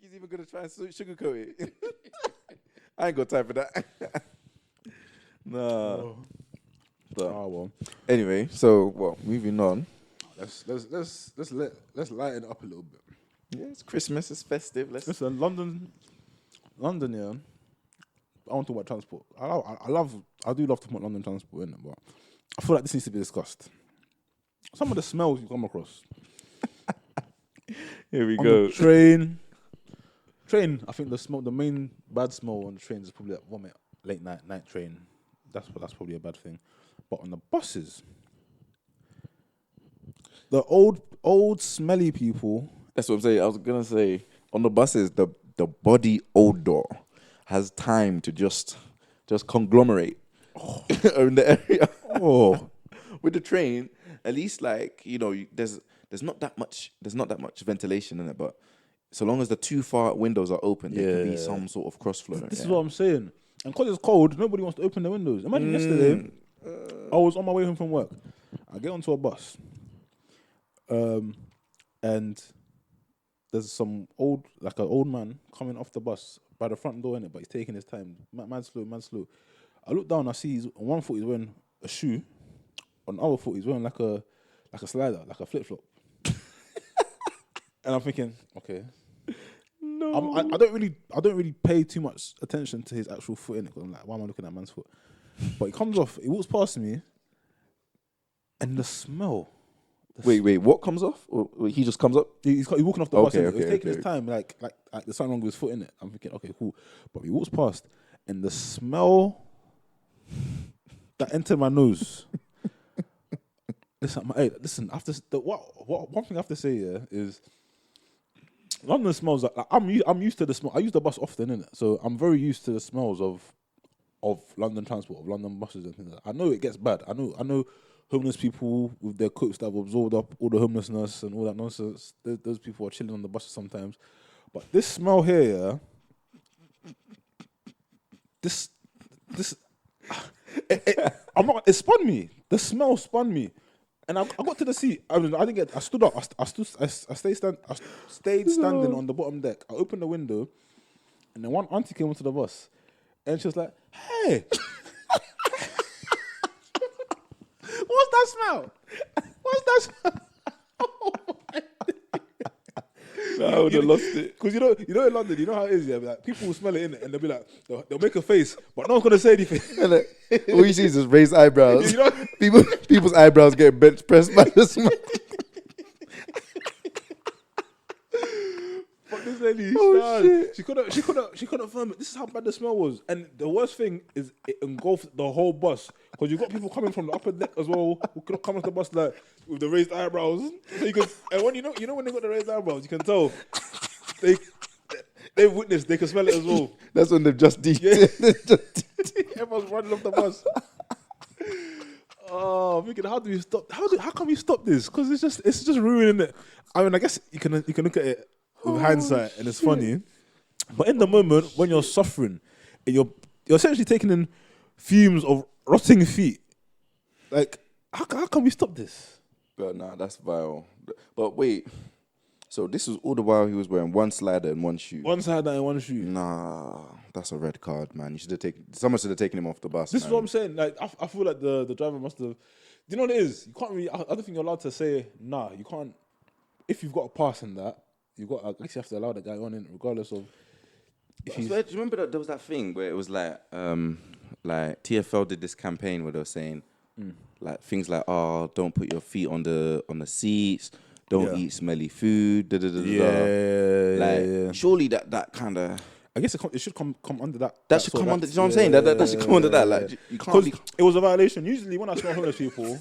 he's even gonna try and sugarcoat it? I ain't got time for that. Nah. Oh. But Well. anyway, so moving on. Let's lighten it up a little bit. Yeah, it's Christmas. It's festive. Listen, London, yeah. I want to talk about transport. I do love to put London transport in it, but I feel like this needs to be discussed. Some of the smells you come across. Here we On go. the train. I think the main bad smell on the trains is probably that vomit late night train. That's probably a bad thing. But on the buses, the old smelly people. That's what I'm saying. I was gonna say on the buses, the body odor has time to just conglomerate in the area. Oh, with the train, at least there's not that much ventilation in it, but so long as the two far windows are open, there can be some sort of cross flow. This is what I'm saying. And because it's cold, nobody wants to open the windows. Imagine yesterday, I was on my way home from work. I get onto a bus, and there's some an old man coming off the bus by the front door in it, but he's taking his time. Man slow. I look down, I see on one foot he's wearing a shoe, on the other foot he's wearing like a slider, like a flip flop. And I'm thinking, okay. No. I don't really pay too much attention to his actual foot in it, because I'm like, why am I looking at man's foot? But he comes off, he walks past me, and the smell. Wait, what comes off? Or he just comes up? He's walking off the bus. Okay, He's taking his time, like there's something wrong with his foot in it. I'm thinking, okay, cool. But he walks past, and the smell that entered my nose. Listen. After one thing I have to say here is, London smells like I'm used to the smell. I use the bus often, innit? So I'm very used to the smells of London transport, of London buses and things like that. I know it gets bad. I know homeless people with their coats that have absorbed up all the homelessness and all that nonsense. Those people are chilling on the buses sometimes. But this smell here, it spun me. The smell spun me. And I got to the seat. I stood up. I stayed standing on the bottom deck. I opened the window, and then one auntie came onto the bus, and she was like, "Hey, what's that smell? What's that smell?" Oh my No, I would have lost it. Because you know in London, you know how it is. Yeah, like, people will smell it in it, and they'll be like, they'll make a face, but no one's gonna say anything. All you see is just raised eyebrows. You know? People's eyebrows get bench pressed by the smell. But this lady, she couldn't firm it. This is how bad the smell was. And the worst thing is it engulfed the whole bus, because you've got people coming from the upper deck as well who could come off the bus like with the raised eyebrows. So you can, and when you know when they got the raised eyebrows, you can tell they've witnessed. They can smell it as well. That's when they've just deep. Yeah. Everyone's running off the bus. Oh, I'm thinking, how do we stop? How can we stop this? Because it's just ruining it. I mean, I guess you can look at it with hindsight, and it's funny. But in the moment when you're suffering, and you're essentially taking in fumes of rotting feet, like how can we stop this? But nah, that's vile. But wait, so this was all the while he was wearing one slider and one shoe. One slider and one shoe. Nah, that's a red card, man. Someone should have taken him off the bus. This is what I'm saying. Like I feel like the driver must have. You know what it is? You can't really. I don't think you're allowed to say nah. You can't. If you've got a pass in that, I guess you have to allow the guy on in, regardless of. Do you remember that there was that thing where it was like TFL did this campaign where they were saying like things like, oh, don't put your feet on the seats, don't eat smelly food, surely that kind of. I guess it should come under that. That should come under. You know what I'm saying? That should come under that. Like you can't. It was a violation. Usually, when I smell homeless people,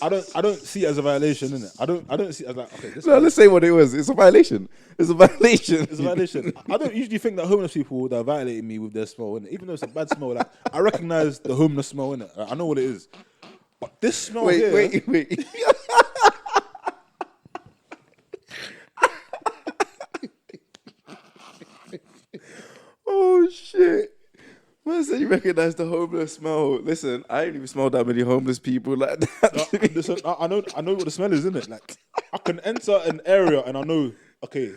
I don't see it as a violation, innit? I don't see it as like, okay. Let's say what it was. It's a violation. It's a violation. I don't usually think that homeless people that are violating me with their smell, innit? Even though it's a bad smell, like I recognize the homeless smell, innit? I know what it is. But this smell here. Wait. Oh shit! Man said you recognize the homeless smell. Listen, I ain't even smelled that many homeless people like that. Listen, I know what the smell is, innit? Like I can enter an area and I know, okay,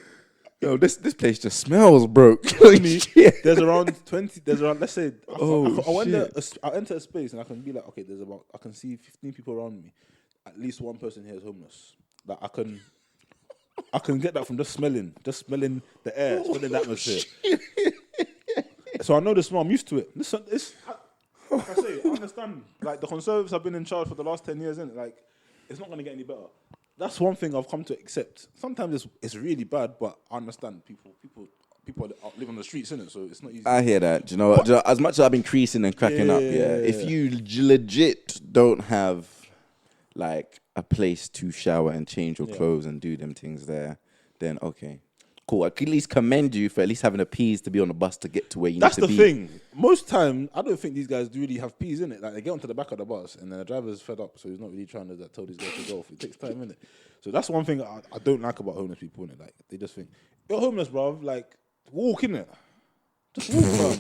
Yo, this place just smells, bro. There's around 20. There's around. Let's say. I enter a space and I can be like, okay, I can see 15 people around me. At least one person here is homeless. Like I can get that from just smelling the air, smelling the atmosphere. So I know the smell. I'm used to it. Listen, like I say, I understand. Like the Conservatives have been in charge for the last 10 years, innit? Like it's not going to get any better. That's one thing I've come to accept. Sometimes it's really bad, but I understand people live on the streets, innit? So it's not easy. I hear that. Do you know what? As much as I've been creasing and cracking up, if you legit don't have like a place to shower and change your clothes and do them things there, then okay. Cool. I can at least commend you for at least having a peas to be on the bus to get to where you need to be. That's the thing. Most time, I don't think these guys do really have peas in it. Like they get onto the back of the bus and then the driver's fed up, so he's not really trying to tell these guys to go off. It takes time, innit? So that's one thing I don't like about homeless people, innit? Like they just think you're homeless, bruv. Like walk in it. Just walk, fam.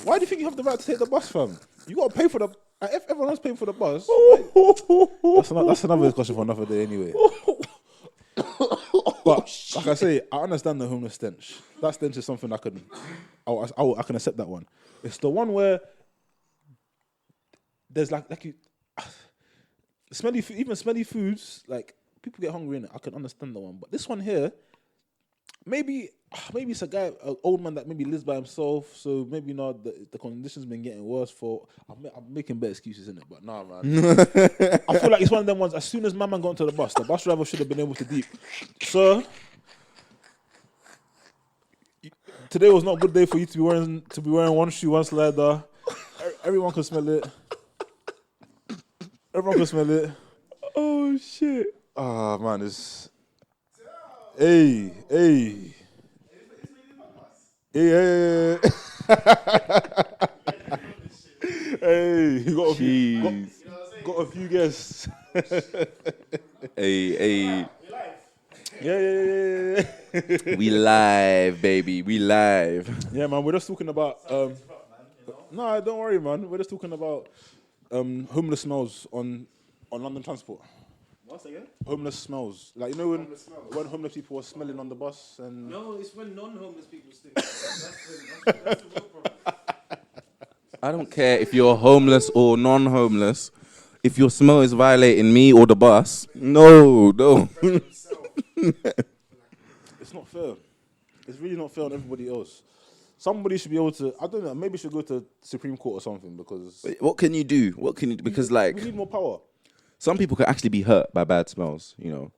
Why do you think you have the right to take the bus, fam? You gotta pay for the. If everyone else paying for the bus, that's another discussion for another day, anyway. But like I say, I understand the homeless stench. That stench is something I can accept that one. It's the one where there's like you smelly foods. Like people get hungry in it. I can understand that one. But this one here, maybe it's a guy, an old man that maybe lives by himself. So maybe not the conditions been getting worse for. I'm making better excuses in it, but nah, man. I feel like it's one of them ones. As soon as my man got onto the bus driver should have been able to deep. Sir, today was not a good day for you to be wearing one shoe, one slider. Everyone can smell it. Everyone can smell it. Oh shit! Ah man, it's hey. Hey, you got a few guests. Hey. Yeah. We live, baby. We live. Yeah, man. We're just talking about. No, don't worry, man. We're just talking about homeless smells on London transport. What's again? Homeless smells. Like, you know when homeless people were smelling on the bus and... No, it's when non-homeless people stink. That's the real problem. I don't care if you're homeless or non-homeless. If your smell is violating me or the bus, no. It's not fair. It's really not fair on everybody else. Somebody should be able to... I don't know, maybe should go to Supreme Court or something because... What can you do? Because like... We need more power. Some people can actually be hurt by bad smells, you know.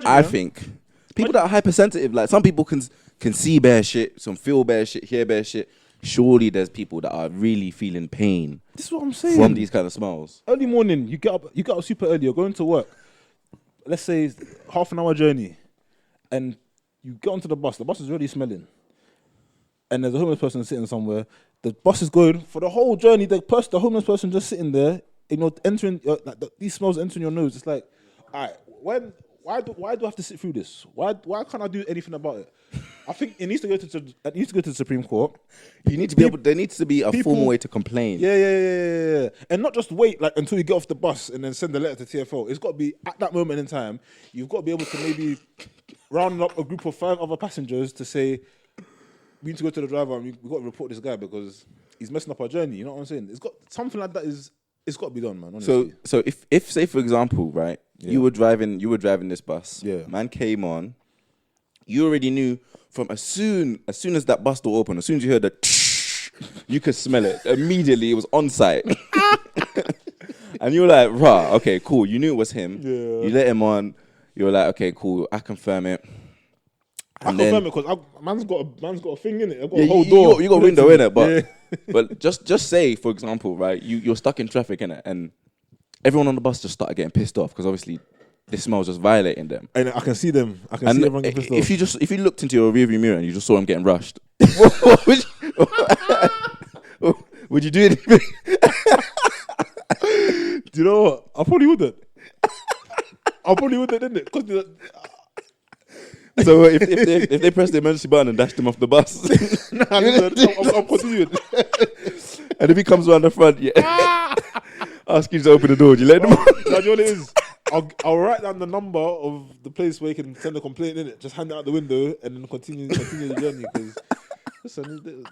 I think people that are hypersensitive, like some people can see bad shit, some feel bad shit, hear bad shit. Surely there's people that are really feeling pain. This is what I'm saying. From these kind of smells. Early morning, you get up super early, you're going to work. Let's say it's half an hour journey. And you get onto the bus is already smelling. And there's a homeless person sitting somewhere. The bus is going for the whole journey, the homeless person just sitting there. You know, entering these smells entering your nose. It's like, all right, why do I have to sit through this? Why can't I do anything about it? I think it needs to go to the Supreme Court. You need to be able. There needs to be a formal way to complain. Yeah, and not just wait like until you get off the bus and then send a letter to TFL. It's got to be at that moment in time. You've got to be able to maybe round up a group of 5 other passengers to say, we need to go to the driver and we've got to report this guy because he's messing up our journey. You know what I'm saying? It's got something like that is. It's got to be done, man. Honestly. So if say for example, right, you were driving this bus. Yeah. Man came on. You already knew from as soon as that bus door opened, as soon as you heard the, you could smell it immediately. It was on site, and you were like, "Rah, okay, cool." You knew it was him. Yeah. You let him on. You were like, "Okay, cool. I confirm it." I confirm it because man's got a thing in it. I've got a whole door. You got a window in it, but but just say for example, right? You're stuck in traffic in it, and everyone on the bus just started getting pissed off because obviously this smell's just violating them. And I can see them. I can see everyone getting pissed off. If you looked into your rearview mirror and you just saw them getting rushed, would you do anything? Do you know what? I probably wouldn't. Didn't it? Because so if they press the emergency button and dash them off the bus, I'm continuing. And if he comes around the front, ask you to open the door. Do you let him on? That's what it is. I'll write down the number of the place where you can send a complaint in it. Just hand it out the window and then continue the journey. Because listen,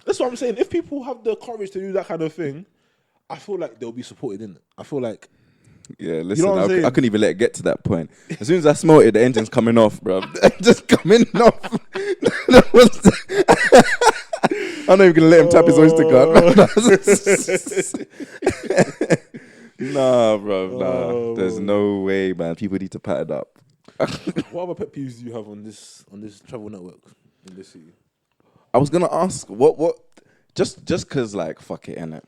that's what I'm saying. If people have the courage to do that kind of thing, I feel like they'll be supported in it. I feel like. Yeah, listen, know what I'm saying? I couldn't even let it get to that point. As soon as I smelled it, the engine's coming off, bro. Just coming off. I'm not even gonna let him tap his oyster card. Nah, bro, nah. There's no way, man. People need to pat it up. What other pet peeves do you have on this travel network in this city? I was gonna ask what just cause like fuck it, innit?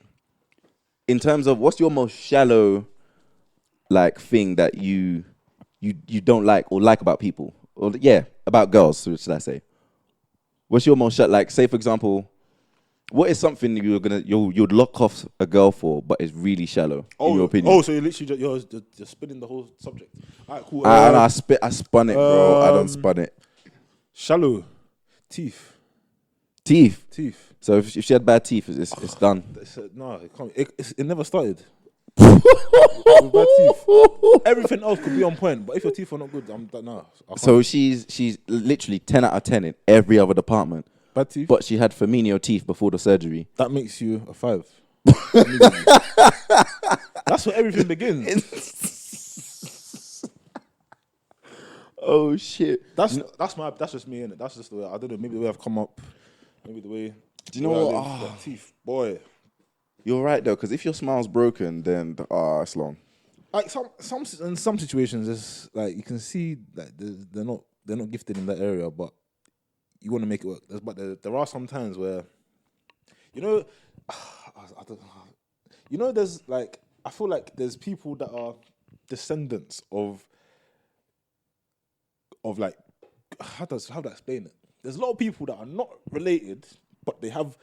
In terms of what's your most shallow like thing that you don't like or like about people, or about girls, should I say? What's your most like? Say for example, what is something you'd lock off a girl for, but it's really shallow in your opinion? Oh, so you're literally you're spinning the whole subject. All right, cool. I spun it, bro. I don't spun it. Shallow teeth. So if she had bad teeth, it's done. No, it can't. It never started. With bad teeth. Everything else could be on point, but if your teeth are not good, So she's literally 10 out of 10 in every other department. Bad teeth, but she had Firmino teeth before the surgery. That makes you a 5. That's where everything begins. Oh shit! That's just me, innit? That's just the way. I don't know. Maybe the way I've come up. Maybe the way. Do you know what? Teeth, boy. You're right though, because if your smile's broken, then it's long. Like in some situations, it's like you can see that they're not gifted in that area, but you want to make it work. But there are some times where, I don't know. There's like, I feel like there's people that are descendants of like, how do I explain it? There's a lot of people that are not related, but they have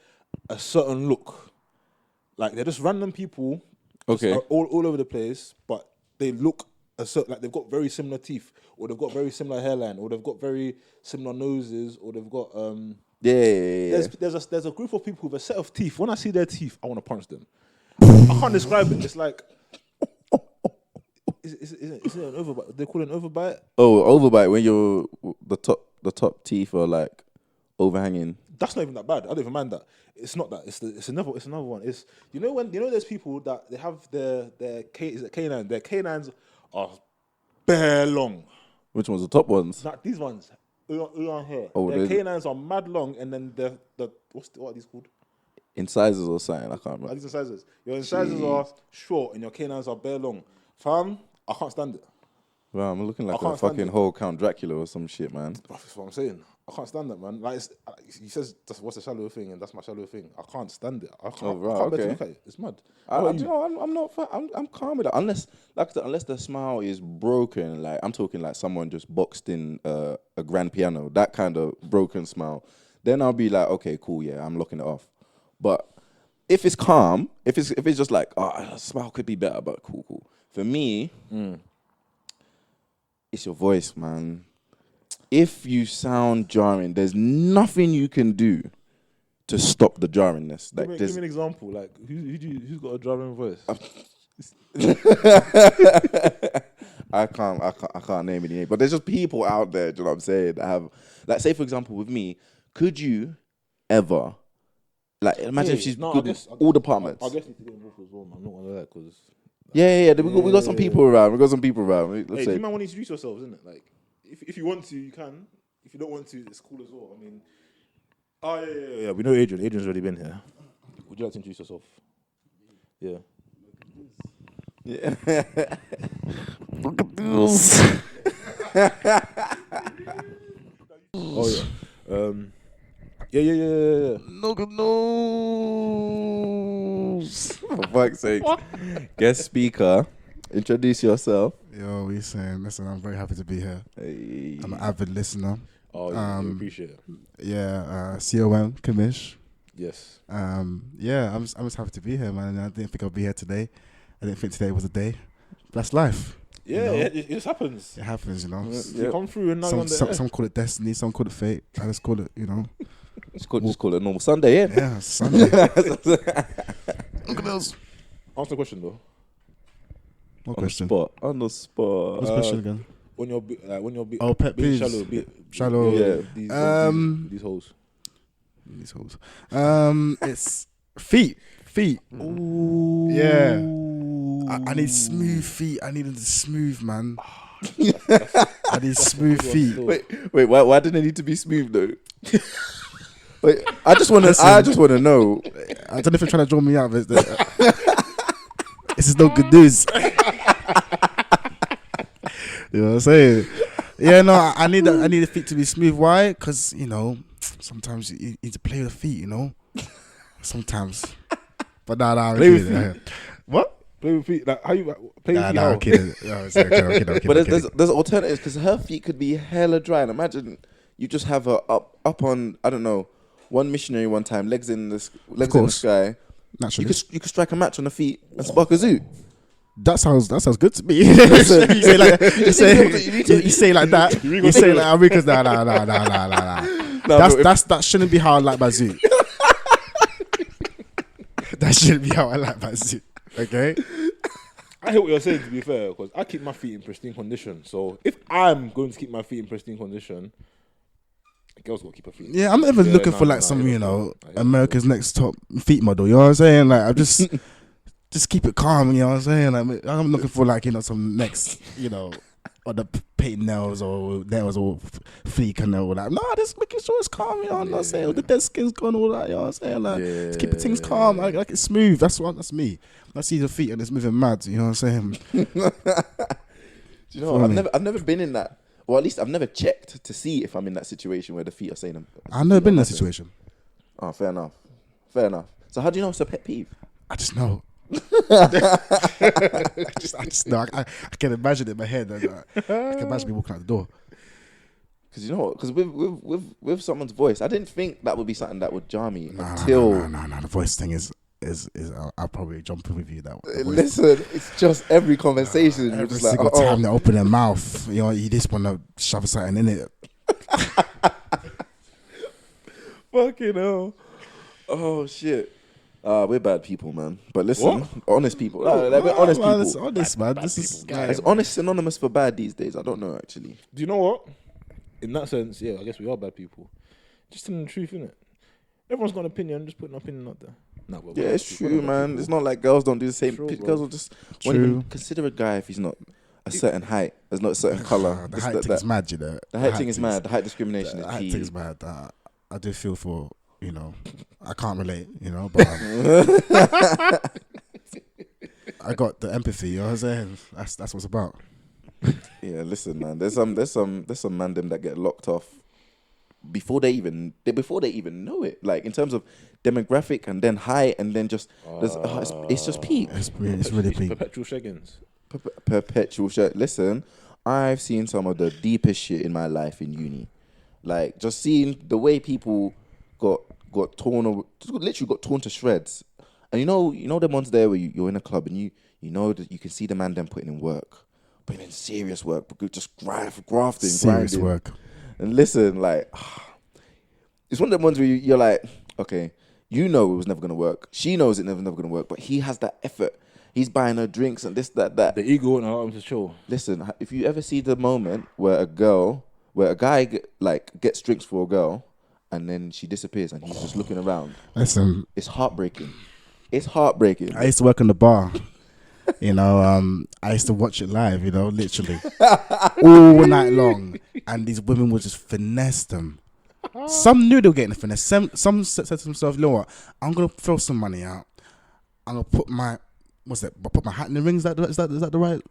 a certain look. Like they're just random people, okay, all over the place, but they look like they've got very similar teeth, or they've got very similar hairline, or they've got very similar noses, or they've got Yeah. There's a group of people with a set of teeth. When I see their teeth, I want to punch them. I can't describe it. It's like, is it an overbite? They call it an overbite. Oh, overbite when the top teeth are like overhanging. That's not even that bad. I don't even mind that. It's not that. It's another one. It's there's people that they have their canines. Their canines are bare long. Which ones? The top ones? Not these ones. On here. Oh, their canines are mad long, and then the what are these called? Incisors or something. I can't remember. These incisors. Your incisors are short, and your canines are bare long. Fam, I can't stand it. Wow, I'm looking like a fucking whole Count Dracula or some shit, man. That's what I'm saying. I can't stand that, man. Like he says, what's a shallow thing, and that's my shallow thing. I can't stand it. I can't bear to look at it. It's mad. I'm not. I'm calm with that. Unless the smile is broken, like I'm talking like someone just boxed in a grand piano, that kind of broken smile. Then I'll be like, okay, cool, yeah, I'm locking it off. But if it's calm, if it's just like, the smile could be better, but cool. For me, it's your voice, man. If you sound jarring, there's nothing you can do to stop the jarringness. Like, give me an example. Like, who's got a jarring voice? I can't name any names, but there's just people out there. Do you know what I'm saying? That have, like, say for example, with me, could you ever, like, imagine if she's good in all departments? I guess you need to get involved as well, man. I'm not gonna lie, because. Yeah. We got some people around. Let's do say. you might want to introduce yourselves, isn't it? Like, if you want to, you can. If you don't want to, it's cool as well. I mean, yeah. We know Adrian. Adrian's already been here. Would you like to introduce yourself? Yeah. Look at this. Oh yeah. Yeah. Look at those. For fuck's sake. Guest speaker. Introduce yourself. Yo, we saying, listen, I'm very happy to be here. Hey. I'm an avid listener. Oh, I appreciate it. Yeah, COM, Commish. Yes. Yeah, I'm just happy to be here, man. I didn't think I'd be here today. I didn't think today was a day. That's life. Yeah, it just happens. It happens, you know. You come through and now you're on the air. Some call it destiny, some call it fate. I just call it, Just call it a normal Sunday, yeah? Yeah, Sunday. Look at those. Answer the question, though. What On question? on the spot. What's the question again? When you're Oh, pet being peeves. shallow. Shallow. Yeah. These hoes. These hoes. It's feet. Ooh. Yeah. I need smooth feet. I need them to smooth, man. I need smooth feet. Wait. Why didn't it need to be smooth though? Wait, I just want to know. I don't know if you're trying to draw me out, but this is no good news. You know what I'm saying? Yeah, no, I need the feet to be smooth. Why? Because, you know, sometimes you need to play with the feet, you know? Sometimes. But nah, Play with feet. What? Play with feet. Like how you play with feet? I'm kidding. No, it's okay. But there's alternatives because her feet could be hella dry. And imagine you just have her up on, I don't know, one missionary one time, legs in the sky. Naturally. You could strike a match on the feet and spark a zoo. That sounds good to me. You say like that. You say like because nah. That shouldn't be how I like my zoo. That shouldn't be how I like my zoo. Okay. I hear what you're saying, to be fair, because I keep my feet in pristine condition. So if I'm going to keep my feet in pristine condition, a girl's got to keep her feet. Yeah, I'm never looking for some, you know, America's Next Top feet model. You know what I'm saying? Like, I just keep it calm. You know what I'm saying? Like, I'm looking for like, you know, some next, you know, or the paint nails or fleek and all that. No, just making sure it's calm. You know what I'm saying? The dead skin's gone, all that. You know what I'm saying? Like, just keep things calm. Like it's smooth. That's me. I see the feet and it's moving mad. You know what I'm saying? Do you know what? I've never been in that. Or at least I've never checked to see if I'm in that situation where the feet are saying. I've never been in that situation. Oh, fair enough. So how do you know it's a pet peeve? I just know. I just know. I can imagine it in my head. I can imagine me walking out the door. Because you know what? Because with someone's voice, I didn't think that would be something that would jar me until. No. The voice thing is I'll probably jump in with you that one. Listen, it's just every conversation. You're Every just like, single time they open their mouth, you know, you just want to shove something in it. Fucking hell. Oh shit. We're bad people, man. But listen, honest people. We're honest people. It's honest, man. This is Is honest synonymous for bad these days? I don't know actually. Do you know what? In that sense, yeah, I guess we are bad people. Just telling the truth, innit? Everyone's got an opinion. Just putting an opinion out there. Yeah, it's true, man. It's not like girls don't do the same. Girls will just won't even consider a guy if he's not a certain height, there's not a certain colour. The height thing is mad, you know. The height thing is mad. The height discrimination is key. The height thing is mad. I do feel for, you know, I can't relate, you know, but I got the empathy, you know what I'm saying? That's what it's about. Yeah, listen, man. There's some man them that get locked off before they even know it. Like in terms of demographic and then height and then just it's just peak. It's really peak. Perpetual shaggins. Perpetual shit. Listen, I've seen some of the deepest shit in my life in uni. Like just seeing the way people got torn, literally got torn to shreds. And you know them ones there where you're in a club and you know that you can see the man them putting in serious work, but just grafting, serious grinding. work. And listen, like it's one of them ones where you're like, okay, you know it was never gonna work. She knows it never gonna work, but he has that effort. He's buying her drinks and this, that. The ego and allow him to chill. Listen, if you ever see the moment where a guy gets drinks for a girl and then she disappears and he's just looking around. Listen, it's heartbreaking. It's heartbreaking. I used to work in the bar. You know, I used to watch it live, you know, literally. All night long. And these women would just finesse them. Some knew they were getting the finesse. Some said to themselves, you know what, I'm going to throw some money out. I'm going to put my hat in the ring. Is that the right?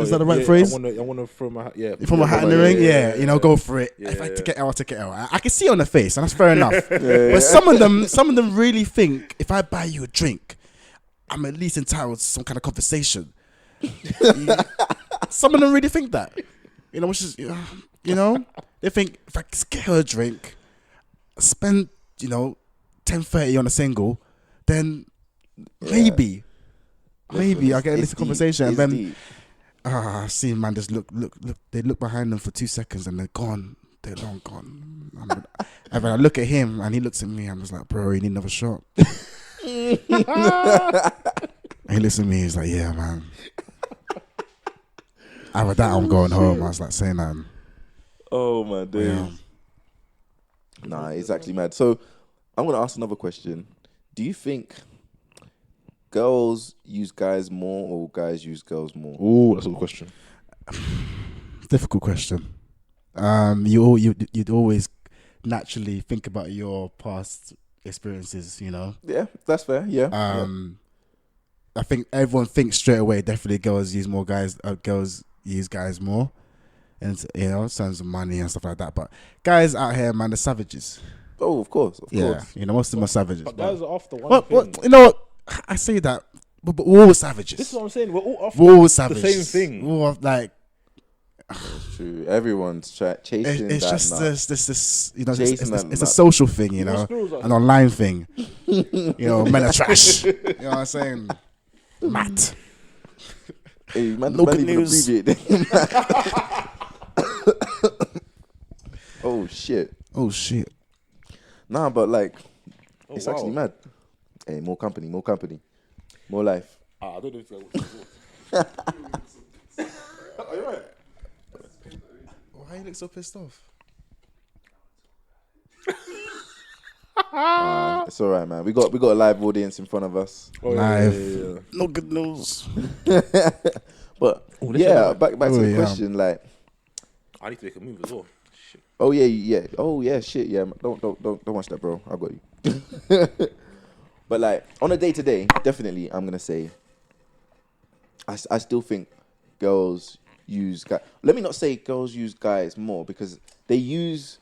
Is that the right phrase? I want to throw my hat. Yeah, you throw my hat in the ring. Yeah, you know, go for it. If I take it out, I'll take it out. I can see it on the face, and that's fair enough. But some of them really think if I buy you a drink, I'm at least entitled to some kind of compensation. Some of them really think that. You know, which is, you know, they think if I get her a drink, spend, you know, 10-30 on a single, then maybe I get a little conversation. And then I see man just look. They look behind them for 2 seconds and they're gone. They're long gone. And when I look at him and he looks at me, I'm just like, bro, you need another shot. And he looks at me, he's like, yeah, man. After that, I'm going home. I was like saying that. Oh my days. Yeah. Nah, it's actually mad. So I'm gonna ask another question. Do you think girls use guys more or guys use girls more? Oh, that's a good question. Difficult question. You'd always naturally think about your past experiences, you know. Yeah, that's fair. Yeah. I think everyone thinks straight away. Definitely, girls use more guys. Girls use guys more, and you know, in terms of money and stuff like that. But guys out here, man, they're savages. Oh, of course, of Yeah, course. you know, most of them are savages. But guys are after one What? thing. You know what? I say that, but we're all savages. This is what I'm saying. We're all after We're all the savages. same thing. We're all like It's true. Everyone's chasing it's that just nut. this, you know, Chasing that it's a nut. social thing, you know, squirrels are- an online thing. You know, men are trash. You know what I'm saying? Matt. Hey, man, No man good even news. abbreviate Oh shit. Oh shit. Nah, but like, Oh, it's wow. actually mad. Hey, more company, more life. I don't know if I Are you right? Why you look so pissed off? It's all right, man. We got a live audience in front of us. Oh, Live. No good news. But this yeah, is back to Oh, the yeah. question. Like, I need to make a move as well. Shit. oh yeah. Oh yeah, shit. Yeah, don't watch that, bro. I got you. But like on a day to day, definitely, I'm gonna say. I still think girls use guys. Let me not say girls use guys more because they use,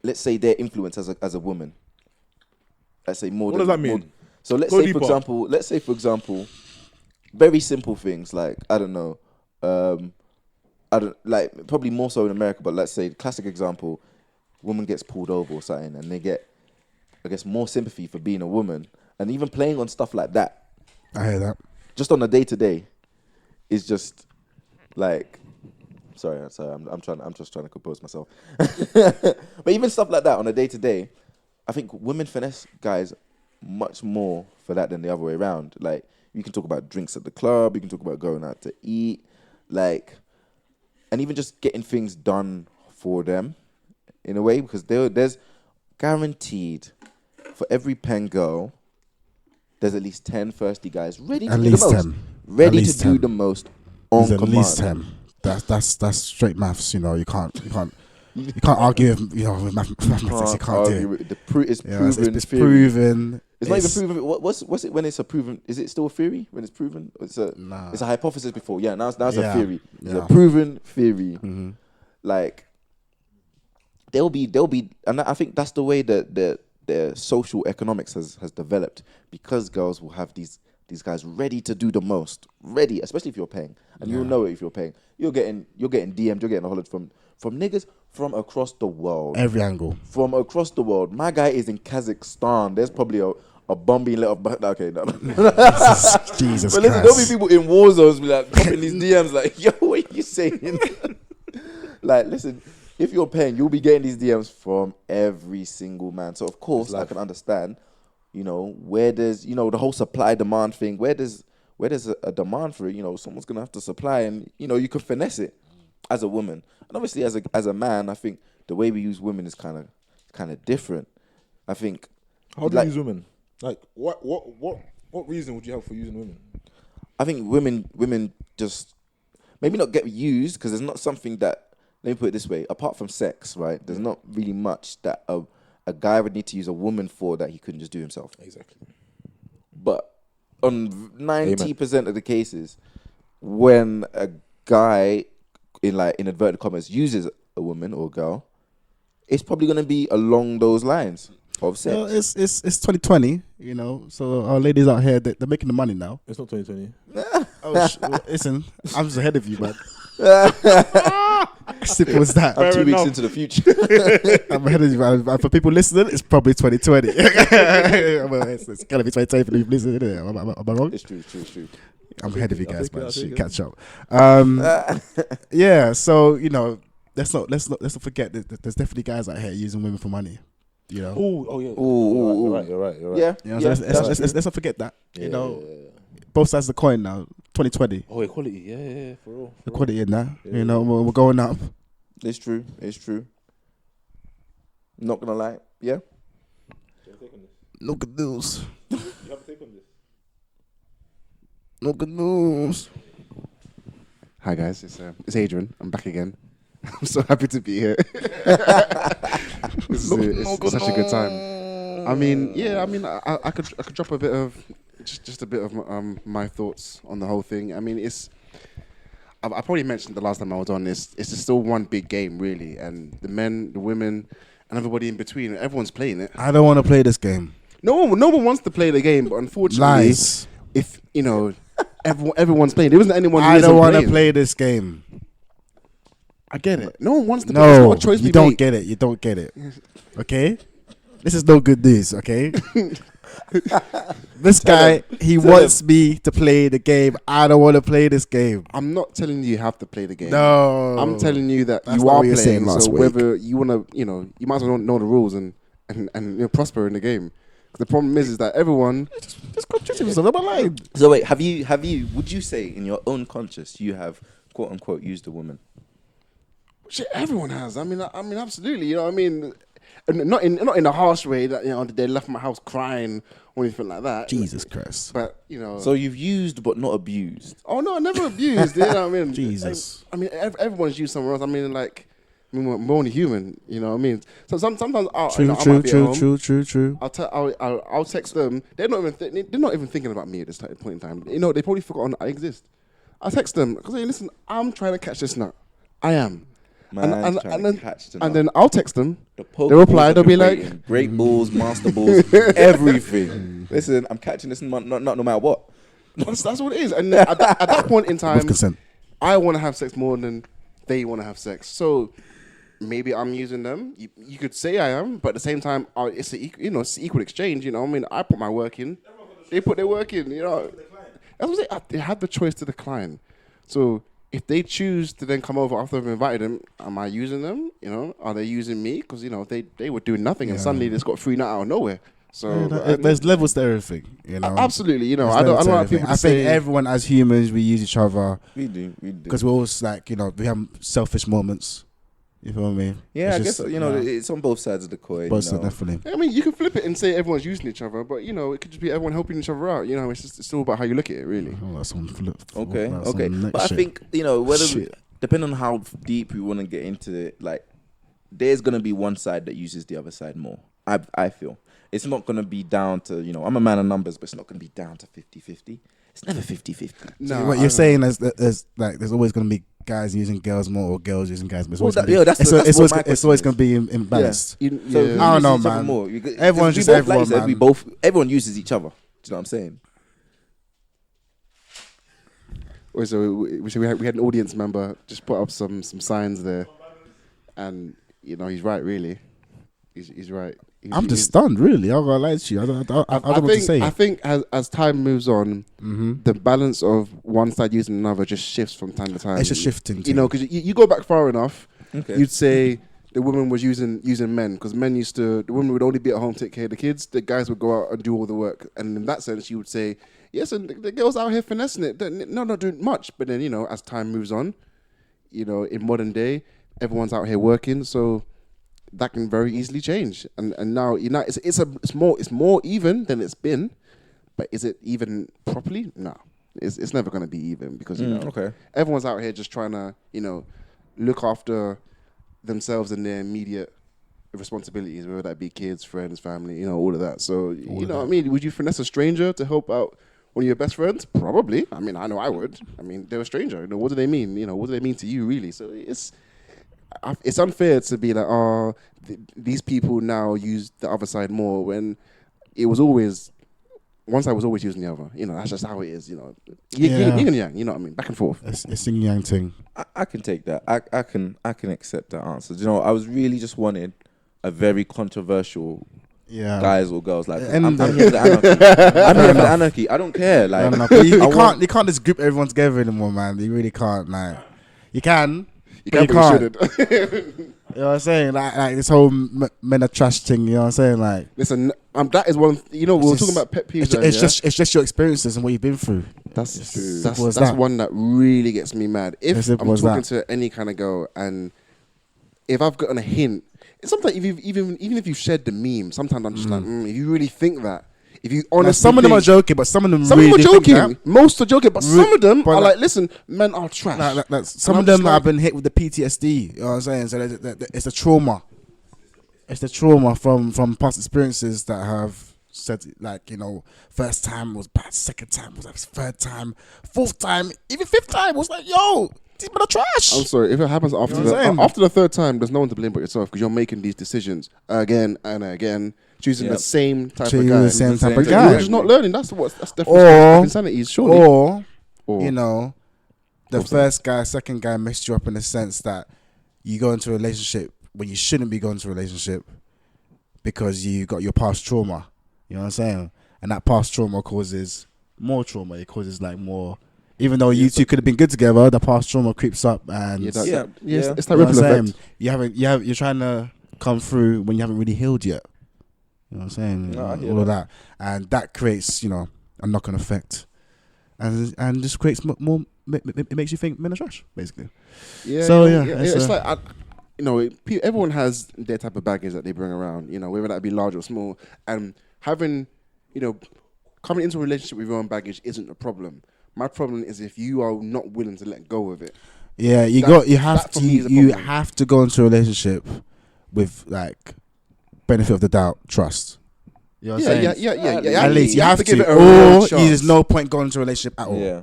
let's say, their influence as a woman. Let's say more. What than, does that mean? more- so let's Go say deeper. for example, very simple things like I don't know, I don't like probably more so in America, but let's say classic example, woman gets pulled over or something, and they get, I guess, more sympathy for being a woman, and even playing on stuff like that, I hear that. just on a day to day, is just like, sorry, I'm just trying to compose myself, but even stuff like that on a day to day, I think women finesse guys much more for that than the other way around. Like you can talk about drinks at the club, you can talk about going out to eat, like, and even just getting things done for them in a way, because there's guaranteed for every pen girl, there's at least 10 thirsty guys ready to At do least the most. 10. Ready At to least do 10. the most on There's at command. least 10. That's straight maths. You know, you can't argue with, you know, with mathematics. You can't argue do. with It. it. It's Yeah, proven. it's theory. proven. It's not even proven. What's it when it's a proven? Is it still a theory when it's proven? It's a hypothesis before. Yeah, now it's a Yeah, theory. It's yeah. a proven theory. Mm-hmm. Like there'll be, and I think that's the way that the social economics has developed, because girls will have these guys ready to do the most, ready, especially if you're paying, and you'll know it if you're paying. You're getting DM'd, you're getting a hollered from niggas from across the world. Every angle. From across the world. My guy is in Kazakhstan. There's probably a bombing letter. Okay, no. Jesus But listen, Christ. there'll be people in war zones be like dropping these DMs like, yo, what are you saying? Like, listen, if you're paying, you'll be getting these DMs from every single man. So of course I can understand, you know, where there's, you know, the whole supply demand thing, where there's a demand for it, you know, someone's gonna have to supply, and you know, you can finesse it as a woman. And obviously as a man, I think the way we use women is kind of different. I think How do like- you use women? Like, what reason would you have for using women? I think women just maybe not get used, because there's not something that, let me put it this way, apart from sex, right? There's not really much that a guy would need to use a woman for that he couldn't just do himself. Exactly. But on 90% of the cases, when a guy in inverted commas uses a woman or a girl, it's probably going to be along those lines of sex. Well, it's 2020, you know. So our ladies out here, they're making the money now. It's not 2020. Listen, I'm just ahead of you, man. Simple as that. I'm 2 weeks enough. into the future. I'm ahead of you, man. And for people listening, it's probably 2020. Well, it's gotta be 2020 for people listening. Isn't it? Am I wrong? It's true. I'm ahead of you guys, man. I'll take Shit, it. catch up. Yeah. So you know, let's not forget that there's definitely guys out here using women for money. You know. Oh yeah. Ooh. You're right. Yeah. You know, yeah, so let's not forget that. You know, Yeah. both sides of the coin now. 2020. Oh, equality. Yeah, for real. Equality in that. Yeah. You know, we're going up. It's true. Not gonna lie. Yeah. No good news. You have a take on this? No good news. Hi guys, it's Adrian. I'm back again. I'm so happy to be here. It's such a good time. I mean, I could drop a bit of just a bit of my thoughts on the whole thing. I mean, I probably mentioned the last time I was on this. It's still one big game, really, and the men, the women, and everybody in between. Everyone's playing it. I don't want to play this game. No one wants to play the game, but unfortunately, Lies. if you know, everyone's playing. There isn't anyone. Who I isn't don't want to playing. play this game. I get it. No one wants to play. It's No, not a choice you we don't make. get it. You don't get it. Okay? This is no good news, okay? This guy, he wants me to play the game. I don't want to play this game. I'm not telling you have to play the game. No. I'm telling you that That's you not are what you were saying playing. last So week. whether you want to, you might as well know the rules and prosper in the game. 'Cause the problem is that everyone. Just continue. So I'm lying. So wait, have you? Would you say in your own conscience you have quote unquote used a woman? Shit, everyone has. I mean, absolutely. You know what I mean? And not in a harsh way that they left my house crying or anything like that. Jesus Christ. But So you've used but not abused. oh no, I never abused. You know what I mean? Jesus. I mean, everyone's used somewhere else. I mean, we're only human. You know what I mean? So sometimes I might be at home. True. I'll text them. They're not even thinking about me at this point in time. You know, they probably forgotten I exist. I text them because hey, listen, I'm trying to catch this nut. I am. And then I'll text them. They reply. They'll be like, great balls, master balls, everything. Listen, I'm catching this not no matter what. that's what it is. And at that point in time, With consent. I want to have sex more than they want to have sex. So maybe I'm using them. You could say I am, but at the same time, it's equal exchange. You know, I mean, I put my work in, they put their work in. You know, that's what they have the choice to decline. So if they choose to then come over after I've invited them, am I using them? You know, are they using me? Because they were doing nothing and suddenly they just got free nut out of nowhere. So there's levels to everything, you know. Absolutely, you know. There's I don't levels to want everything. people to I say think everyone as humans, we use each other We do. because we're always like, we have selfish moments. You feel me? Yeah, It's I just, guess it's on both sides of the coin. both sides, definitely. I mean, you can flip it and say everyone's using each other, but it could just be everyone helping each other out. You know, it's all about how you look at it, really. Oh, that's some flip. Okay. That's some next But I shit. think whether Shit. depending on how deep we want to get into it, like there's gonna be one side that uses the other side more. I feel it's not gonna be down to I'm a man of numbers, but it's not gonna be down to 50-50. It's never 50-50. So what you're saying is that there's always going to be guys using girls more or girls using guys more. It's always going to be imbalanced. So I don't know, uses each other man. more? Everyone's just everyone, man. Everyone uses each other. Do you know what I'm saying? So we had an audience member just put up some signs there, and he's right. Really, he's right. I'm just stunned, really. I'm gonna lie to you. I don't know what to say. I think as time moves on, the balance of one side using another just shifts from time to time. It's just shifting. Because you go back far enough, Okay. you'd say the woman was using men because the women would only be at home take care of the kids. The guys would go out and do all the work, and in that sense, you would say yes. And the girls out here finessing it, they're not doing much. But then as time moves on, in modern day, everyone's out here working, so that can very easily change. And now it's more even than it's been, but is it even properly? No, it's never going to be even because everyone's out here just trying to look after themselves and their immediate responsibilities, whether that be kids, friends, family, all of that. So what I mean, would you finesse a stranger to help out one of your best friends? Probably. I mean, I know I would. I mean, they're a stranger. What do they mean? What do they mean to you, really? So it's unfair to be like, these people now use the other side more when it was always one side was always using the other. That's just how it is. Yin and yang. You know what I mean? Back and forth. It's yin yang thing. I can take that. I can accept that answer. I was really just wanting a very controversial guys or girls like I'm here for the anarchy. I'm here for the anarchy. I don't care. Like you can't just group everyone together anymore, man. You really can't. Like you can. You can't. You know what I'm saying? Like this whole men are trash thing. You know what I'm saying? Like listen, that is one. You know, we were talking about pet peeves. It's just your experiences and what you've been through. That's true. That's That's one that really gets me mad. If I'm simple as talking that. to any kind of girl, and if I've gotten a hint, it's sometimes even if you've shared the meme, sometimes I'm just like, if you really think that, if you honestly, Some of them are joking, but some of them some really of them are think joking. that. Most are joking, but some of them but are like- like, listen, men are trash. Some of them have been hit with the PTSD. You know what I'm saying? So it's the trauma. It's the trauma from past experiences that have said, like, you know, first time was bad, second time was like third time, fourth time, even fifth time was like, yo, these men are trash. I'm sorry, if it happens after You know what I'm saying? after the third time, there's no one to blame but yourself because you're making these decisions again and again, choosing the same type of Choosing guy. the same type of You're guy. just not learning. That's definitely insanity. Surely. Or you know, the first guy, second guy messed you up in the sense that you go into a relationship when you shouldn't be going to a relationship because you got your past trauma. You know what I'm saying? And that past trauma causes more trauma. It causes like more. Even though you two could have been good together, the past trauma creeps up and It's that you ripple know what I'm effect. saying? You're trying to come through when you haven't really healed yet. You know what I'm saying? All of that, and that creates, you know, a knock-on effect, and just creates more. It makes you think men are trash, basically. Yeah. So, you know, yeah, it's like you know, everyone has their type of baggage that they bring around. You know, whether that be large or small, and having, you know, coming into a relationship with your own baggage isn't a problem. My problem is if you are not willing to let go of it. Yeah, you have to go into a relationship with like benefit of the doubt, trust. You know what I'm saying? Yeah. At least you have to give it a or real chance. there's no point going into a relationship at all. Yeah.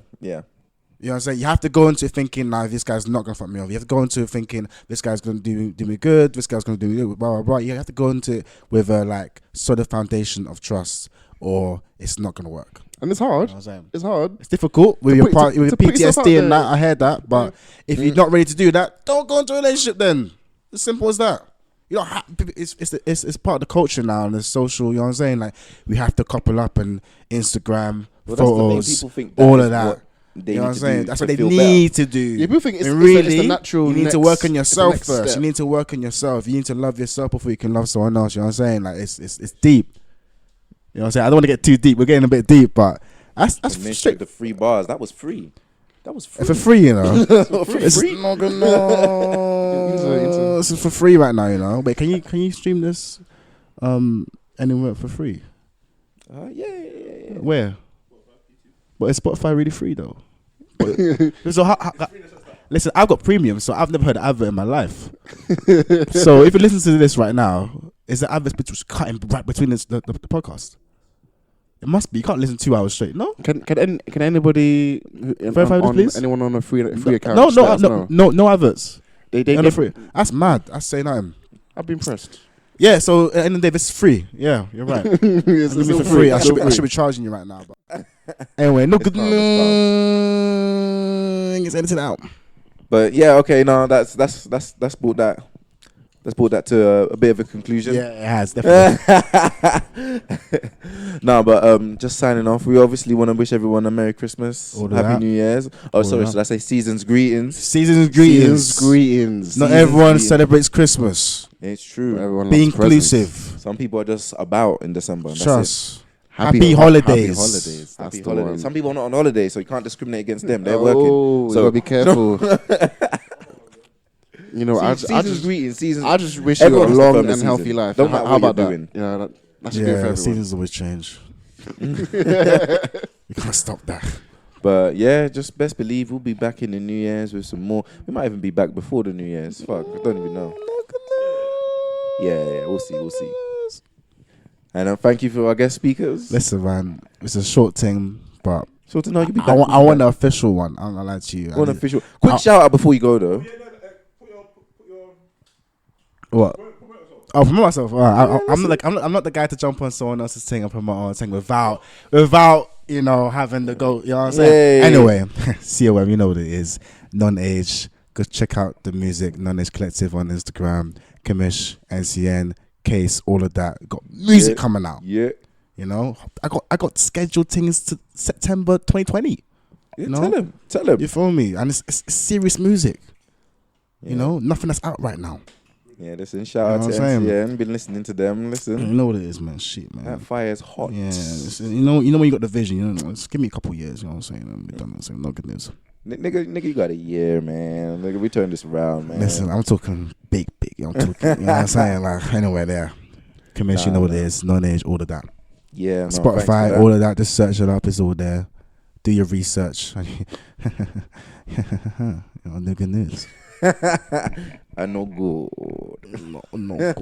You know what I'm saying? You have to go into thinking, nah, this guy's not going to fuck me over. You have to go into thinking, this guy's going to do me good, this guy's going to do me good, blah, blah, blah. You have to go into it with a like solid foundation of trust or it's not going to work. And it's hard. You know what I'm saying? It's hard. It's difficult with To your put yourself out PTSD and there. that. I heard that. But if you're not ready to do that, don't go into a relationship then. As simple as that. You don't have, it's part of the culture now and the social, you know what I'm saying? Like, we have to couple up and Instagram, photos, People think all is of that. what they You know what I'm need to saying? do That's to what they feel need to do. Yeah, people think it's And the natural you need to next- work on it's the yourself next first. step. You need to work on yourself. You need to love yourself before you can love someone else. You know what I'm saying? Like, it's deep. You know what I'm saying? I don't want to get too deep. We're getting a bit deep, but that's better. straight The free bars. That was free. That was free. for free, you know. It's free. not gonna. This is for free right now, you know. Wait, can you stream this anywhere for free? Yeah. Where? But is Spotify really free though? So listen, I've got premium, so I've never heard an advert in my life. So if you listen to this right now, is the advert cutting right between the podcast? It must be. You can't listen 2 hours straight. No. Can anybody Verify this, please? anyone on a free account? No, just let us know. no adverts. They On the get free. That's mad. That's saying nothing. I've been impressed. Yeah. So at the end of the day, it's free. Yeah, you're right. It's It's still for free. I It's still should be charging you right now. But anyway, no good. It's edited out. But yeah, okay, no, that's brought that. Let's brought that to a bit of a conclusion. Yeah, it has definitely. No, but just signing off. We obviously want to wish everyone a Merry Christmas, All of Happy that. New Year's. Oh, All sorry, of should I say season's greetings? Season's greetings. Season's greetings. Not Season's everyone greetings. celebrates Christmas. It's true. Everyone Be loves presents. inclusive. Some people are just about in December. And that's it. Trust. Happy Happy holidays. Happy holidays. That's Happy the holidays. one. Some people are not on holiday, so you can't discriminate against them. They're Oh, working. you gotta be careful. You know, I Season's just greetings. Seasons. I just wish you a Everyone has to long firm the and healthy season. life. Don't matter How what about you're that? doing. Yeah, that should be for Yeah, everyone. seasons always change. You can't stop that. But yeah, just best believe we'll be back in the New Year's with some more. We might even be back before the New Year's. Fuck, I don't even know. Yeah, we'll see. And thank you for our guest speakers. Listen, man, it's a short thing, but So to know you'll be back. I want the official one. I'm gonna lie to you. One official. Quick shout out before you go though. What? Oh, promote myself. I'm not the guy to jump on someone else's thing and promote my own thing without you know having the go. You know what I'm saying? Yeah. Anyway, COM, you know what it is. Non-age. Go check out the music. Non-age Collective on Instagram. Kamish, NCN, Case, all of that. Got music coming out. Yeah. You know, I got scheduled things to September 2020. Yeah, You know? Tell him. You feel me? And it's serious music. You know, nothing that's out right now. Yeah, listen, shout out You know to what I'm saying? NCN. Been listening to them. You Listen, know what it is, man. Shit, man. that fire is hot. Yeah, you know when you got the vision. You know, just give me a couple years. You know what I'm saying? And we done this. No good news. Nigga, you got a year, man. Nigga, we turn this around, man. Listen, I'm talking big. I'm talking. You know what I'm saying? Like anywhere there. Commission, you know what it is. Non-age, all of that. Yeah, no, Spotify, all of that. Just search it up. It's all there. Do your research. No good news. I know good. No good.